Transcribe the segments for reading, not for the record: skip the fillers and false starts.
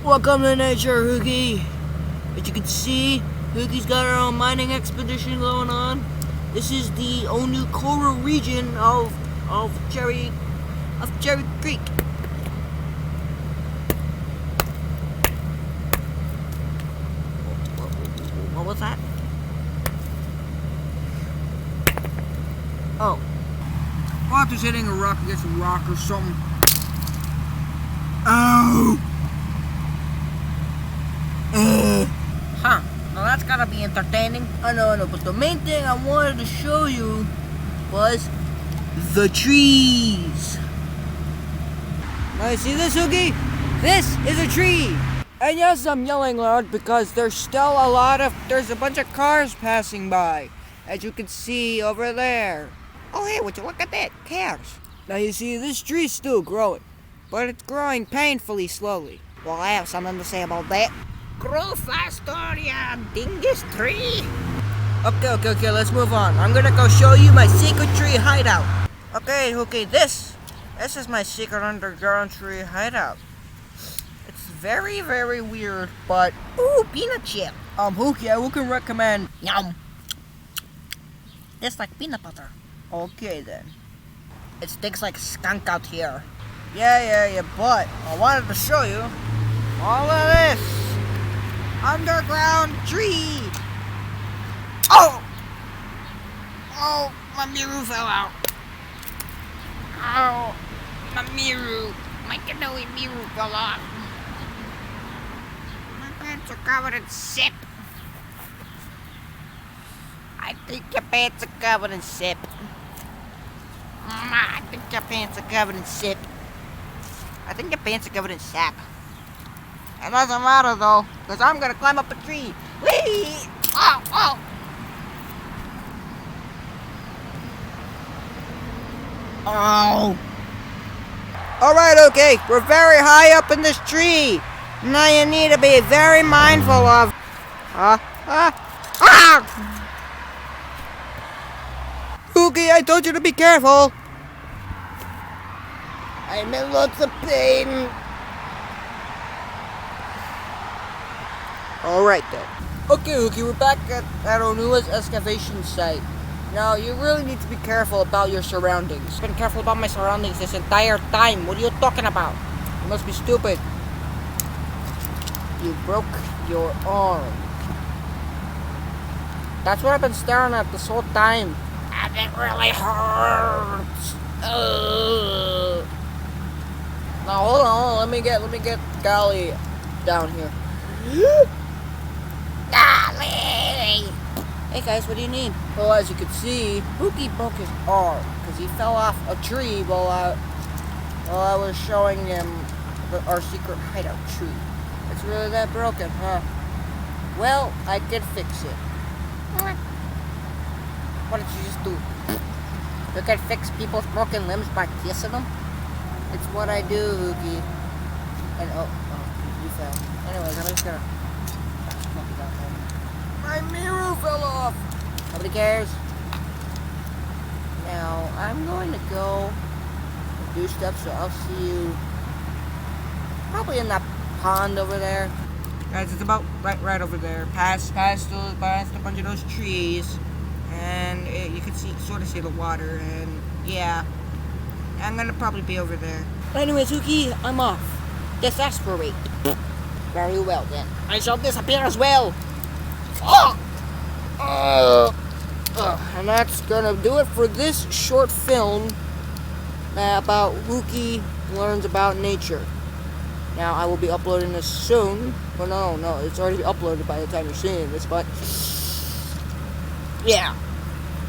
Welcome to nature, Hewkii. As you can see, Hewkii's got our own mining expedition going on. This is the Onukora region of Cherry Creek. What was that? Oh. Arthur's hitting a rock against a rock or something. Oh! Huh. Now that's gotta be entertaining. I know, but the main thing I wanted to show you was the trees. Now you see this, Hewkii? This is a tree. And yes, I'm yelling loud because there's a bunch of cars passing by. As you can see over there. Oh hey, would you look at that? Cars. Now you see, this tree's still growing. But it's growing painfully slowly. Well, I have something to say about that. Grow faster, ya dingus tree! Okay, let's move on. I'm gonna go show you my secret tree hideout. Okay, this is my secret underground tree hideout. It's very, very weird, but... Ooh, peanut chip! Hewkii, I can recommend... Yum! It's like peanut butter. Okay, then. It stinks like skunk out here. Yeah, but I wanted to show you all of this underground tree. Oh, my mirror fell out. Oh, my canoe mirror fell off. My pants are covered in sip. I think your pants are covered in sip. I think your pants are covered in sip. I think your pants are covered in sap. It doesn't matter though, because I'm gonna climb up a tree. Whee! Oh! Oh! Alright, okay, we're very high up in this tree. Now you need to be very mindful of... Hewkii, I told you to be careful. I'm in lots of pain. Alright then. Okay, Hewkii, we're back at our newest excavation site. Now, you really need to be careful about your surroundings. I've been careful about my surroundings this entire time. What are you talking about? You must be stupid. You broke your arm. That's what I've been staring at this whole time. And it really hurts. Now hold on, let me get Golly down here. Golly! Hey guys, what do you need? Well, as you can see, Hewkii broke his arm because he fell off a tree while I was showing him our secret hideout tree. It's really that broken, huh? Well, I could fix it. What did you just do? You can fix people's broken limbs by kissing them? It's what I do, Hewkii. And you fell. Anyways, I'm just gonna my mirror fell off. Nobody cares. Now I'm going to go and do stuff, so I'll see you probably in that pond over there. Guys, it's about right over there. Past a bunch of those trees, and you can sort of see the water. And yeah, I'm gonna probably be over there. Anyways, Hewkii, I'm off. Disasperate. Very well then. I shall disappear as well. And that's gonna do it for this short film about Hewkii learns about nature. Now I will be uploading this soon. Well, no, it's already uploaded by the time you're seeing this. But yeah,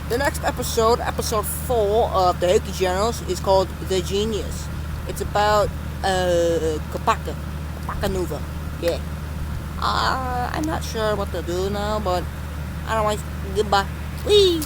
the next episode 4 of the Hewkii channels, is called The Genius. It's about Kopaka Nuva. Yeah. I'm not sure what to do now, but I don't want. Goodbye. Whee!